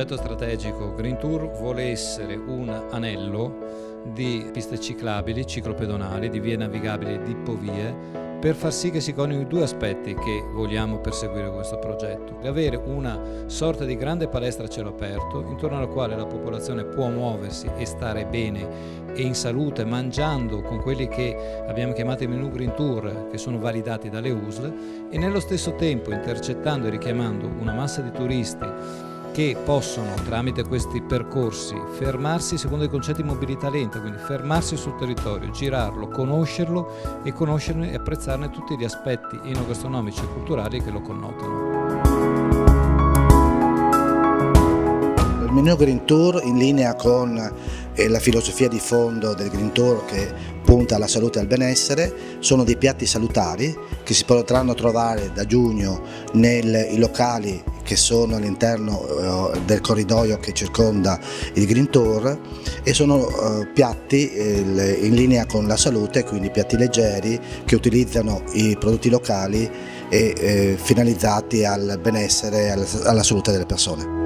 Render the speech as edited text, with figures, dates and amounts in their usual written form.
progetto strategico Green Tour vuole essere un anello di piste ciclabili, ciclopedonali, di vie navigabili, di povie, per far sì che si coniughino due aspetti che vogliamo perseguire con questo progetto: avere una sorta di grande palestra a cielo aperto intorno alla quale la popolazione può muoversi e stare bene e in salute, mangiando con quelli che abbiamo chiamato i menu Green Tour, che sono validati dalle USL, e nello stesso tempo intercettando e richiamando una massa di turisti che possono, tramite questi percorsi, fermarsi secondo i concetti di mobilità lenta, quindi fermarsi sul territorio, girarlo, conoscerlo e conoscerne e apprezzarne tutti gli aspetti enogastronomici e culturali che lo connotano. Il menu Green Tour, in linea con la filosofia di fondo del Green Tour, che punta alla salute e al benessere, sono dei piatti salutari che si potranno trovare da giugno nei locali che sono all'interno del corridoio che circonda il Green Tour, e sono piatti in linea con la salute, quindi piatti leggeri che utilizzano i prodotti locali e finalizzati al benessere e alla salute delle persone.